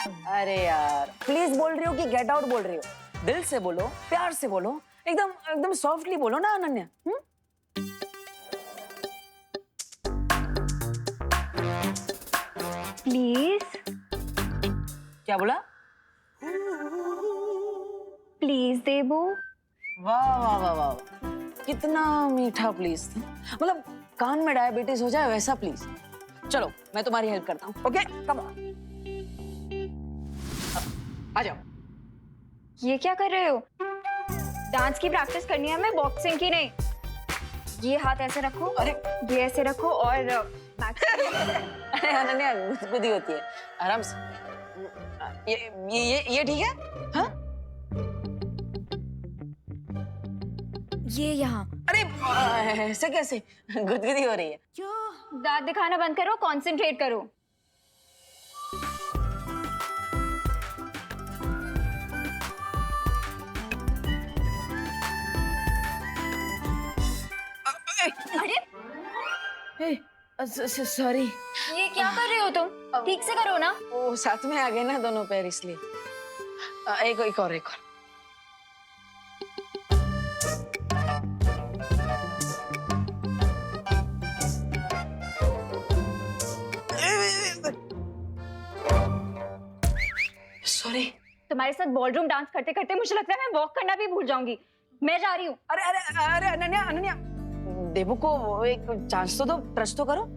अरे यार प्लीज बोल रही हो कि गेट आउट बोल रही हो? दिल से बोलो, प्यार से बोलो, एकदम एकदम सॉफ्टली बोलो ना अनन्या। प्लीज क्या बोला? प्लीज देबू। वाह वाह वाह वाह, कितना मीठा प्लीज था। मतलब कान में डायबिटीज हो जाए वैसा प्लीज। चलो मैं तुम्हारी हेल्प करता हूँ। ओके कम ऑन, आ जाओ। ये क्या कर रहे हो? डांस की प्रैक्टिस करनी है हमें, बॉक्सिंग की नहीं। ये हाथ ऐसे रखो, अरे ये ऐसे रखो और अरे अनन्या गुदगुदी होती है, आराम से। ये ठीक है? हाँ? ये यहाँ। अरे ऐसे कैसे गुदगुदी हो रही है? दांत दिखाना बंद करो, कंसंट्रेट करो। अरे सॉरी। ये क्या कर रहे हो तुम? ठीक से करो ना। वो साथ में आ गए ना दोनों पैर, इसलिए। एक और। सॉरी। तुम्हारे साथ बॉलरूम डांस करते करते मुझे लगता है मैं वॉक करना भी भूल जाऊंगी। मैं जा रही हूँ। अरे अनन्या देवू को एक चांस तो दो, ट्रस्ट तो करो।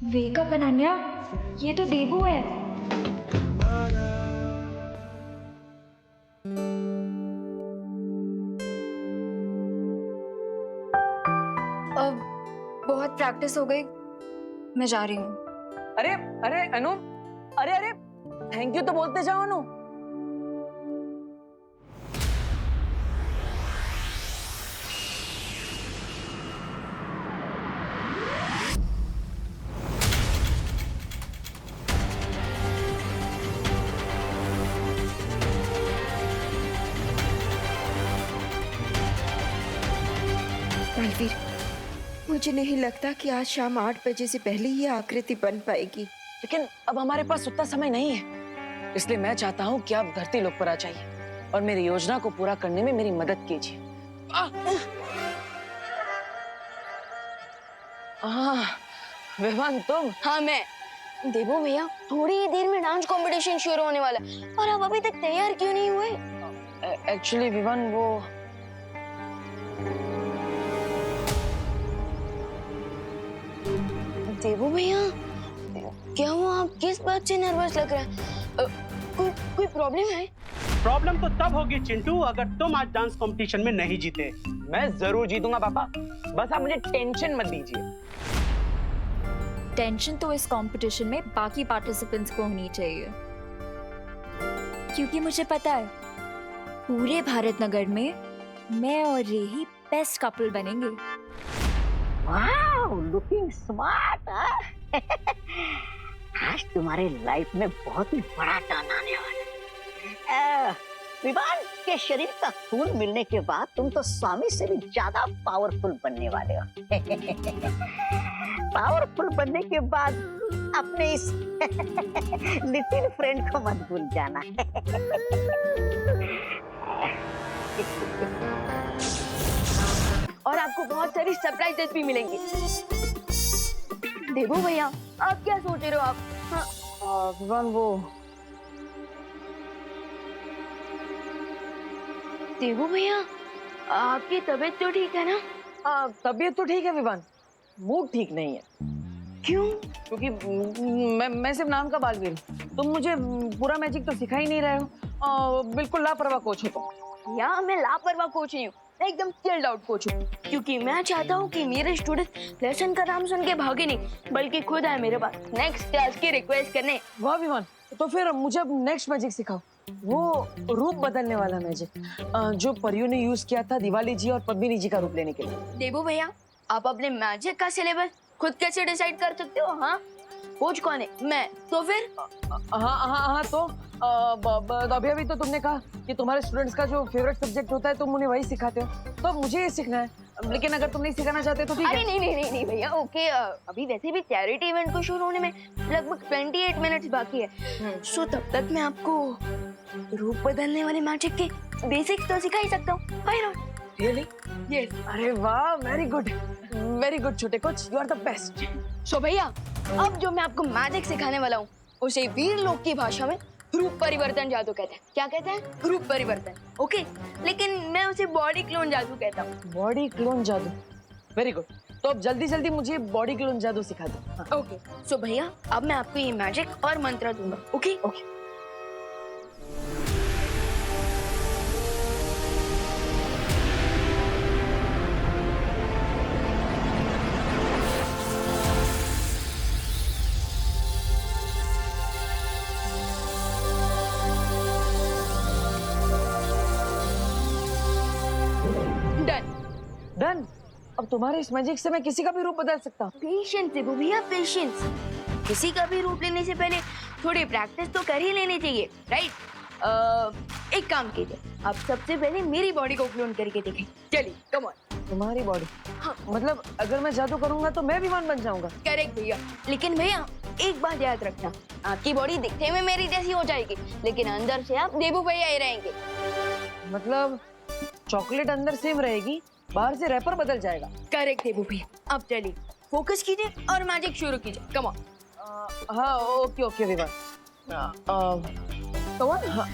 वेक अप अनन्या, ये तो देबू है। अब बहुत प्रैक्टिस हो गई, मैं जा रही हूँ। अरे अनु, अरे थैंक यू तो बोलते जाओ अनु। मालवीर, मुझे नहीं लगता कि आज शाम 8 बजे से पहले ये आकृति बन पाएगी। लेकिन अब हमारे पास उतना समय नहीं है, इसलिए मैं चाहता हूँ कि आप धरती लोक पर आ जाइए और मेरी योजना को पूरा करने में मेरी मदद कीजिए। विवान तुम? हाँ मैं। देवो भैया, थोड़ी ही देर में डांस कंपटीशन शुरू होने वाला है और आप अभी तक तैयार क्यों नहीं हुए? एक्चुअली विवान वो देवो भैया, क्या हुआ? आप किस बात से नर्वस लग रहा है? कोई प्रॉब्लम है? प्रॉब्लम तो तब होगी चिंटू अगर तुम आज डांस कंपटीशन में नहीं जीते। मैं जरूर जीतूंगा पापा, बस आप मुझे टेंशन मत दीजिए। टेंशन तो इस कंपटीशन में बाकी पार्टिसिपेंट्स को होनी चाहिए, क्योंकि मुझे पता है पूरे भारत नगर में मैं और रेही बेस्ट कपल बनेंगे। Wow, looking smart. आज तुम्हारे लाइफ में बहुत ही बड़ा टर्न आने वाला है। विवान के शरीर का खून मिलने के बाद तुम तो स्वामी से भी ज्यादा पावरफुल बनने वाले हो। पावरफुल बनने के बाद अपने इस लिटिल फ्रेंड को मत भूल जाना। और आपको बहुत सारी सरप्राइजेस भी मिलेंगे। देवो भैया, आप क्या सोच रहे हो आप? हाँ, विवान वो देवो भैया, आपकी तबीयत तो ठीक है ना? तबीयत तो ठीक है विवान, मूड ठीक नहीं है। क्यों? क्योंकि मैं सिर्फ नाम का बालवीर हूँ। तुम मुझे पूरा मैजिक तो सिखा ही नहीं रहे हो। बिल्कुल लापरवाह कोच हो तुम। या मैं लापरवाह कोच नहीं हूँ, मैं एकदम चिल्ड आउट कोच हूँ। क्योंकि मैं चाहता हूँ कि मेरे स्टूडेंट लेसन का नाम सुन के भागे नहीं, बल्कि खुद आए मेरे पास नेक्स्ट क्लास की रिक्वेस्ट करने। वाह विवान, तो फिर मुझे अब नेक्स्ट मैजिक सिखाओ, वो रूप बदलने वाला मैजिक जो परियों ने यूज किया था दिवाली जी और पद्मिनी जी का रूप लेने के लिए। देवो भैया, आप अपने मैजिक का सिलेबस खुद कैसे डिसाइड कर सकते हो? हाँ, कोच कौन है? मैं। तो फिर हाँ तो अभी तो तुमने कहा कि तुम्हारे स्टूडेंट्स का जो फेवरेट सब्जेक्ट होता है तुम उन्हें वही सिखाते हो, तो अब मुझे ये सीखना है। लेकिन अगर तुम नहीं सिखाना चाहते तो ठीक है। अरे नहीं भैया, ओके। अभी वैसे भी चैरिटी इवेंट को शुरू होने में लगभग 28 मिनट्स बाकी है। सो तब तक मैं आपको रूप बदलने वाले मैजिक के बेसिक्स तो सिखा ही सकता हूँ। Why not? Really? Yes. अरे वाह, वेरी गुड छोटे coach, you are the best. So भैया, अब जो मैं आपको मैजिक सिखाने वाला हूँ उसे वीर लोक की भाषा में रूप परिवर्तन जादू कहते हैं। क्या कहते हैं? रूप परिवर्तन। ओके, लेकिन मैं उसे बॉडी क्लोन जादू कहता हूँ। बॉडी क्लोन जादू, वेरी गुड। तो अब जल्दी मुझे बॉडी क्लोन जादू सिखा दो। हाँ। ओके, सो भैया, अब मैं आपको ये मैजिक और मंत्र दूंगा। ओके? ओके। डन। अब तुम्हारे इस मैजिक से मैं किसी का भी रूप बदल सकता हूँ। पेशेंस देखो भैया, पेशेंस। किसी का भी रूप लेने से पहले थोड़ी प्रैक्टिस तो कर ही लेनी चाहिए, राइट? एक काम कीजिए, आप सबसे पहले मेरी बॉडी को क्लोन करके देखें। चलिए, कम ऑन। तुम्हारी बॉडी? हाँ। मतलब अगर मैं जादू करूंगा तो मैं विमान बन जाऊंगा? करेक्ट भैया। लेकिन भैया एक बात याद रखना, आपकी बॉडी दिखने में मेरी जैसी हो जाएगी, लेकिन अंदर से आप देवू भैया ही रहेंगे। मतलब चॉकलेट अंदर सेम रहेगी, बाहर से रैपर बदल जाएगा। करेक्ट देवू भैया। अब चलिए, फोकस कीजिए और मैजिक शुरू कीजिए। Come on. हाँ ओके विवान। Come on. हाँ।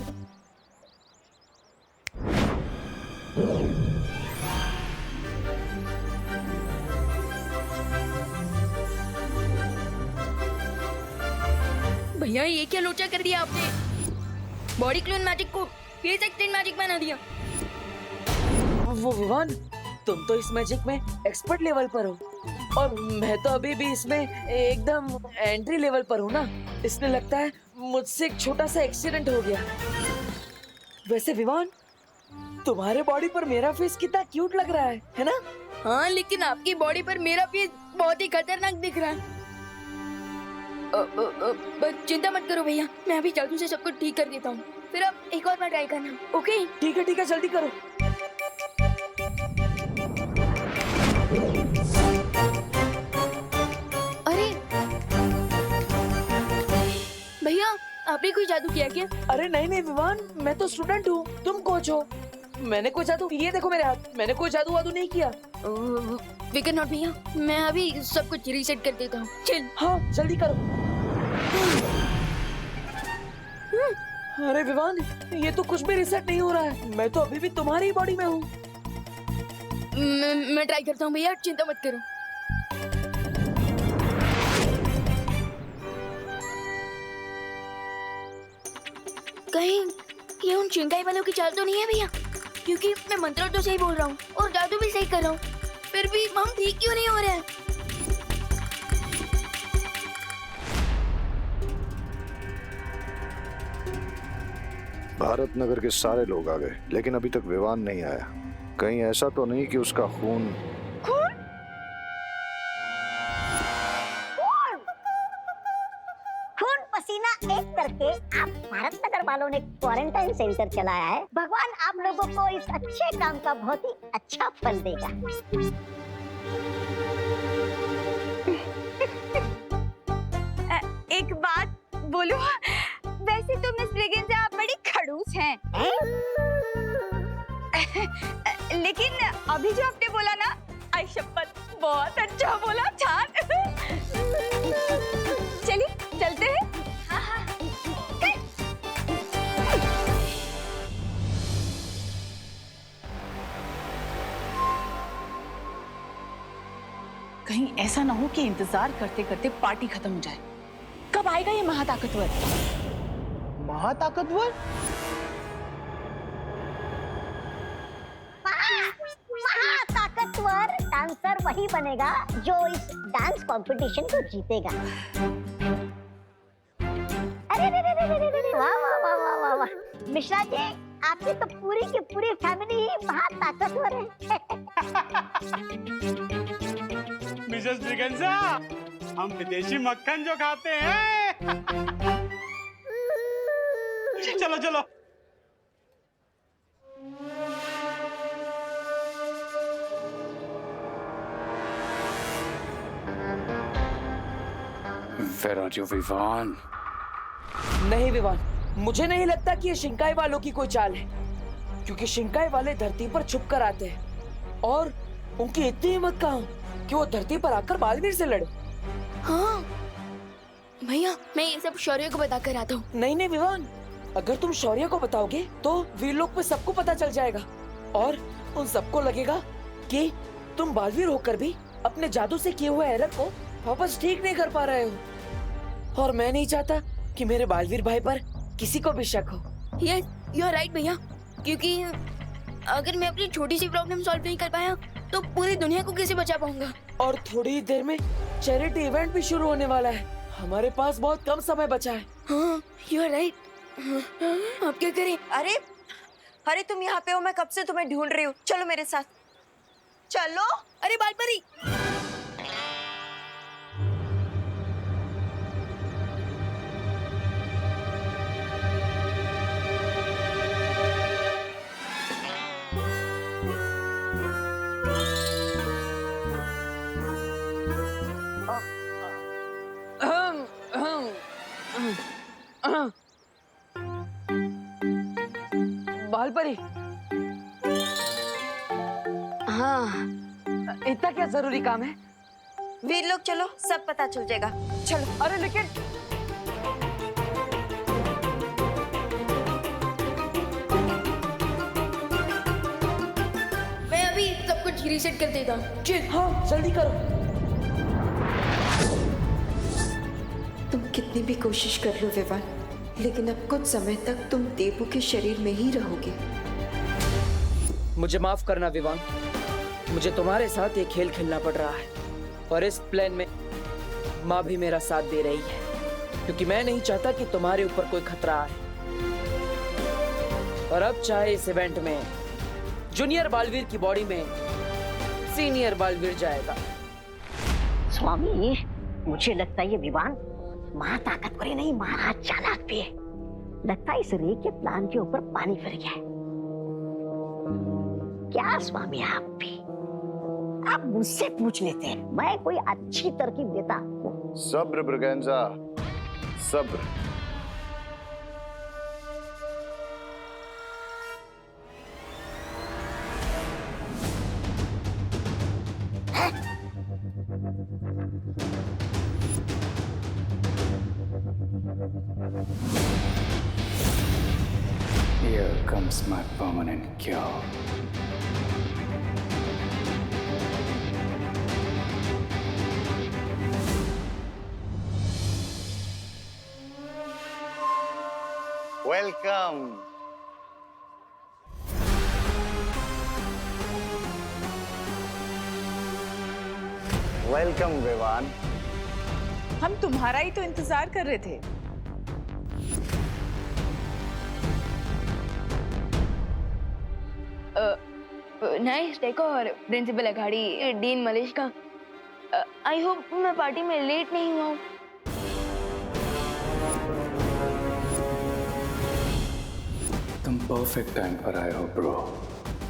भैया ये क्या लोचा कर दिया आपने? बॉडी क्लोन मैजिक को फेस एक्सटेंड मैजिक बना दिया। वो विवान, तुम तो इस मैजिक में एक्सपर्ट लेवल पर हो और मैं तो अभी भी इसमें एकदम एंट्री लेवल पर हूँ ना, इसलिए लगता है मुझसे एक छोटा सा एक्सीडेंट हो गया। वैसे विवान, तुम्हारे बॉडी पर मेरा फेस कितना क्यूट लग रहा है ना? हाँ, लेकिन आपकी बॉडी पर मेरा फेस बहुत ही खतरनाक दिख रहा है। बस चिंता मत करो भैया, मैं अभी जादू से सब कुछ ठीक कर देता हूँ। फिर आप एक और बार ट्राई करना, ओके? ठीक है, जल्दी करो। अरे भैया, आपने कोई जादू किया क्या? अरे नहीं विवान, मैं तो स्टूडेंट हूँ, तुम कोच हो। मैंने कोई जादू, ये देखो मेरे हाथ, मैंने कोई जादू वादू नहीं किया। विकेट नॉट भैया, मैं अभी सब कुछ रीसेट कर देता हूँ। चल। हाँ जल्दी करो। अरे विवान, ये तो कुछ भी रिसेट नहीं हो रहा है, मैं तो अभी भी तुम्हारी ही बॉडी में हूँ। मैं ट्राई करता हूँ भैया, चिंता मत करो। कहीं ये उन चिंगाई वालों की चाल तो नहीं है भैया? क्योंकि मैं मंत्र तो सही बोल रहा हूँ और जादू भी सही कर रहा हूँ, फिर भी हम ठीक क्यों नहीं हो रहे हैं? भारत नगर के सारे लोग आ गए, लेकिन अभी तक विवान नहीं आया। कहीं ऐसा तो नहीं कि उसका खून खून पसीना एक करके आप भारत नगर वालों ने क्वारंटाइन सेंटर चलाया है। भगवान आप लोगों को इस अच्छे काम का बहुत ही अच्छा फल देगा। बोलूं, वैसे तो मिस ब्रिगेंजा आप बड़ी खड़ूस हैं। लेकिन अभी जो आपने बोला ना, आई शपथ बहुत अच्छा बोला, छान। चलिए चलते हैं। कहीं ऐसा ना हो कि इंतजार करते करते पार्टी खत्म हो जाए। कब आएगा ये महाताकतवर? महाताकतवर? महाताकतवर डांसर वही बनेगा जो इस डांस कंपटीशन को जीतेगा। अरे रे रे रे रे रे रे, वाह वाह वाह वाह वाह वाह। मिश्रा जी, आपकी तो पूरी की पूरी फैमिली ही महाताकतवर है। मिसेस ब्रिगेंजा, हम विदेशी मक्खन जो खाते हैं। चलो चलो। Where are you, Vivaan? नहीं विवान, मुझे नहीं लगता कि ये शिंकाई वालों की कोई चाल है, क्योंकि शिंकाई वाले धरती पर छुप कर आते हैं और उनकी इतनी हिम्मत कहाँ कि वो धरती पर आकर बालवीर से लड़े। हाँ भैया, मैं ये सब शौर्य को बता कर आता हूँ। नहीं नहीं विवान, अगर तुम शौर्य को बताओगे तो वीरलोक में सबको पता चल जाएगा और उन सबको लगेगा कि तुम बालवीर होकर भी अपने जादू से किए हुए एरर को वापस ठीक नहीं कर पा रहे हो, और मैं नहीं चाहता कि मेरे बालवीर भाई पर किसी को भी शक हो। यू आर राइट भैया, क्योंकि अगर मैं अपनी छोटी सी प्रॉब्लम सॉल्व नहीं कर पाया तो पूरी दुनिया को कैसे बचा पाऊंगा। और थोड़ी ही देर में चैरिटी इवेंट भी शुरू होने वाला है, हमारे पास बहुत कम समय बचा है। हाँ यू आर राइट। अब क्या करें? अरे अरे तुम यहाँ पे हो, मैं कब से तुम्हें ढूंढ रही हूँ। चलो मेरे साथ चलो। अरे बालपरी, बालपरी, हाँ इतना क्या जरूरी काम है? वीर लोग चलो, सब पता चल जाएगा। चलो। अरे लेकिन मैं अभी सब कुछ रीसेट कर देता हूँ। हाँ जल्दी करो। तुम कितनी भी कोशिश कर लो विवान, लेकिन अब कुछ समय तक तुम देबू के शरीर में ही रहोगे। मुझे माफ करना विवान, मुझे तुम्हारे साथ ये खेल खेलना पड़ रहा है और इस प्लान में माँ भी मेरा साथ दे रही है, क्योंकि मैं नहीं चाहता कि तुम्हारे ऊपर कोई खतरा आए। और अब चाहे इस इवेंट में जूनियर बालवीर की बॉडी में सीनियर बालवीर जाएगा। स्वामी, मुझे लगता है ये विवान महाताकतवर ही नहीं, महाचालाक भी है। लगता है इस रे के प्लान के ऊपर पानी फिर गया है। क्या स्वामी, आप भी आप मुझसे पूछ लेते हैं, मैं कोई अच्छी तरकीब देता आपको। सब्र ब्रिगेंजा, सब्र। Here comes my permanent cure. Welcome. Welcome Vivaan. हम तुम्हारा ही तो इंतजार कर रहे थे। Nice decor, principal Aghadi, dean Malesh का। आई होप मैं पार्टी में लेट नहीं हुआ हूँ। तुम परफेक्ट टाइम पर आए हो ब्रो।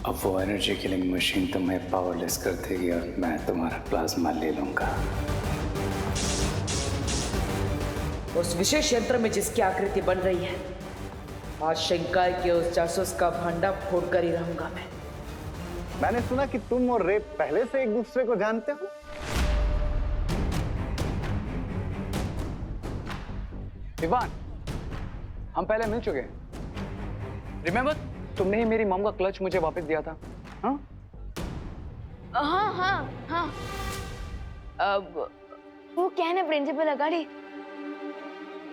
अब वो एनर्जी किलिंग मशीन तुम्हें पावरलेस कर देगी और मैं तुम्हारा प्लाज्मा ले लूंगा। उस विशेष यंत्र में जिसकी आकृति बन रही है, आज शंकाई के उस जासूस का भांडा फोड़ कर ही रहूंगा मैं। मैंने सुना कि तुम और रे पहले से एक दूसरे को जानते हो। विवान, हम पहले मिल चुके हैं। रिमेम्बर, तुमने ही मेरी मॉम का क्लच मुझे वापस दिया था। हाँ हाँ हाँ हाँ। अब वो क्या है ना प्रिंसिपल अगाड़ी,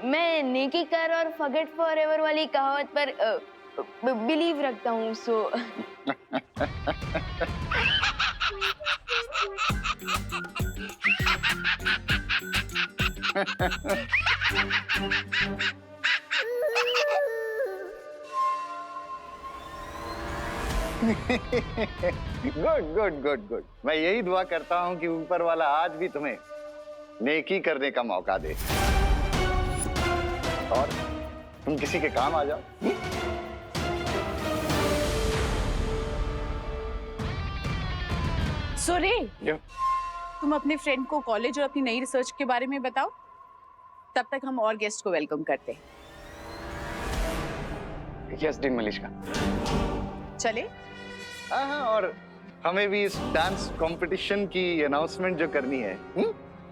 मैं नेकी कर और फॉरगेट फॉरएवर वाली कहावत पर बिलीव रखता हूँ, so good good good good. मैं यही दुआ करता हूं कि ऊपर वाला आज भी तुम्हें नेकी करने का मौका दे और तुम किसी के काम आ जाओ। सुरे, तुम अपने फ्रेंड को कॉलेज और अपनी नई रिसर्च के बारे में बताओ, तब तक हम और गेस्ट को वेलकम करते हैं। Yes dean Malishka. चले? हाँ, और हमें भी इस डांस कंपटीशन की अनाउंसमेंट जो करनी है।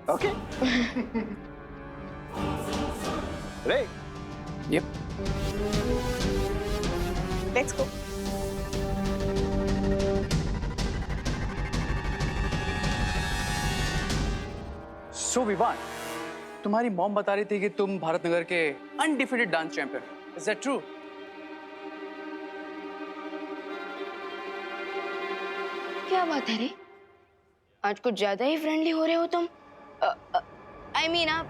ओके। रे, yup. Let's go. So Vivaan, तुम्हारी मॉम बता रही थी कि तुम भारत नगर के undefeated dance champion. Is that true? क्या बात है रे, आज कुछ ज्यादा ही फ्रेंडली हो रहे हो तुम। आई मीन आप।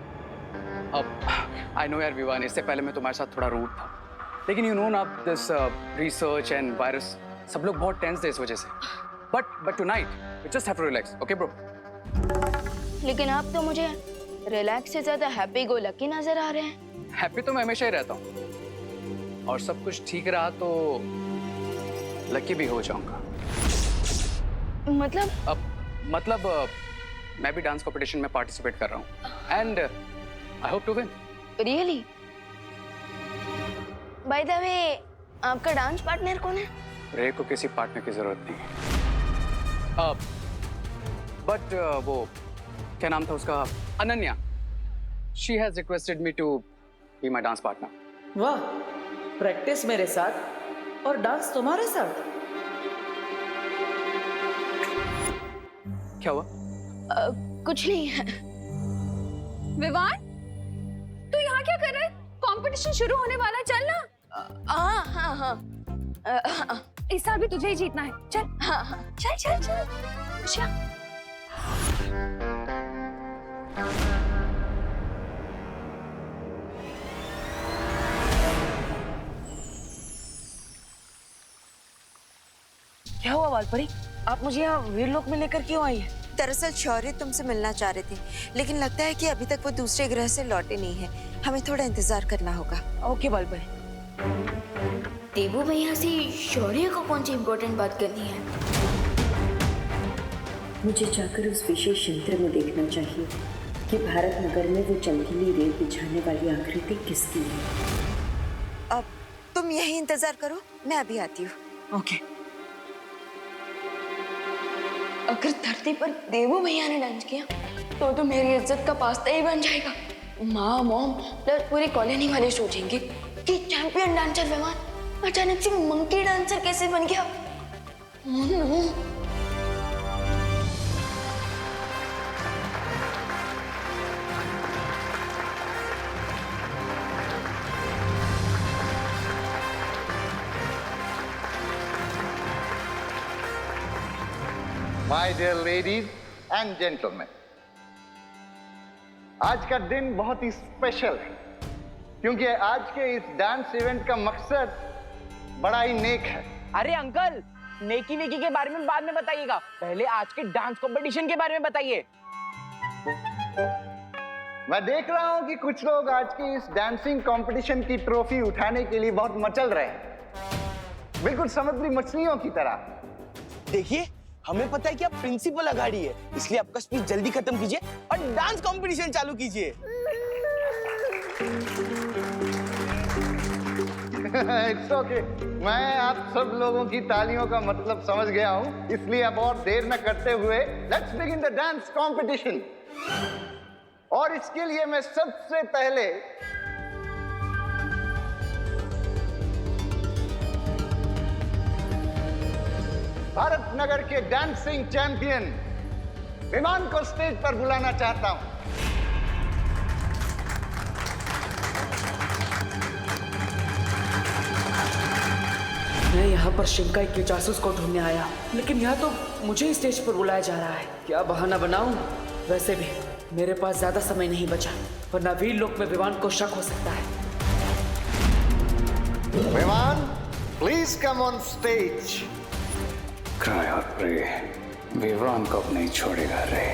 अब आई नो यार विवान, इससे पहले मैं तुम्हारे साथ थोड़ा रूड था, लेकिन यू नो ना दिस रिसर्च एंड वायरस, सब लोग बहुत टेंस थे इस वजह से। But tonight we just have to relax, okay bro? लेकिन आप तो मुझे रिलैक्स से ज्यादा हैप्पी गो लकी नजर आ रहे हैं। हैप्पी तो मैं हमेशा ही रहता हूँ, और सब कुछ ठीक रहा तो लकी भी हो जाऊंगा। मतलब मैं भी डांस कंपटीशन में पार्टिसिपेट कर रहा हूँ and I hope to win. Really? By the way, आपका डांस पार्टनर कौन है? रे को किसी पार्टनर की जरूरत नहीं है। बट वो क्या नाम था उसका, Ananya, she has requested me to be my dance partner. वाह, प्रैक्टिस मेरे साथ और डांस तुम्हारे साथ। क्या हुआ? कुछ नहीं है। विवान, तू यहाँ क्या कर रहा है? कंपटीशन शुरू होने वाला है, चल ना। हाँ हाँ हाँ, इस साल भी तुझे ही जीतना है, चल। हाँ हाँ, चल चल चल, चल। क्या हुआ वालपरी, आप मुझे यहाँ वीरलोक में लेकर क्यों आई है? दरअसल शौर्य तुमसे मिलना चाह रहे थे, लेकिन लगता है कि अभी तक वो दूसरे ग्रह से लौटे नहीं है। हमें थोड़ा इंतजार करना होगा। ओके वालपरी। देबू भैया से शौर्य को कौन सी इम्पोर्टेंट बात करनी है? मुझे जाकर उस विशेष यंत्र में देखना चाहिए कि भारत नगर में वो चमकीली रेत बिछाने वाली आकृति किसकी है। अब तुम यही इंतजार करो, मैं अभी आती हूँ। ओके। अगर धरती पर देवू भैया ने डांस किया तो मेरी इज्जत का पास्ता ही बन जाएगा। माँ, मॉम प्लस पूरी कॉलोनी वाले सोचेंगे कि चैंपियन डांसर विमान अचानक से मंकी डांसर कैसे बन गया। My dear ladies and gentleman, आज का दिन बहुत ही स्पेशल है क्योंकि आज के इस डांस इवेंट का मकसद बड़ा ही नेक है। अरे अंकल, नेकी वेकी के बारे में बाद में बताइएगा, पहले आज के डांस कंपटीशन के बारे में बताइए। मैं देख रहा हूं कि कुछ लोग आज के इस डांसिंग कंपटीशन की ट्रॉफी उठाने के लिए बहुत मचल रहे हैं, बिल्कुल समुद्री मछलियों की तरह। देखिए, हमें पता है कि आप प्रिंसिपल अगाड़ी है, इसलिए आपका स्पीच जल्दी खत्म कीजिए और डांस कंपटीशन चालू कीजिए। It's okay. मैं आप सब लोगों की तालियों का मतलब समझ गया हूं, इसलिए अब और देर न करते हुए let's begin the dance competition. और इसके लिए मैं सबसे पहले भारत नगर के डांसिंग चैंपियन विमान को स्टेज पर बुलाना चाहता हूं। मैं यहाँ पर शिंकाई के जासूस को ढूंढने आया, लेकिन यहाँ तो मुझे ही स्टेज पर बुलाया जा रहा है। क्या बहाना बनाऊं? वैसे भी मेरे पास ज्यादा समय नहीं बचा, वरना वीर लोक में विमान को शक हो सकता है। विमान, please come on stage. Cry और प्रे, विवान को अब नहीं छोड़ेगा रे।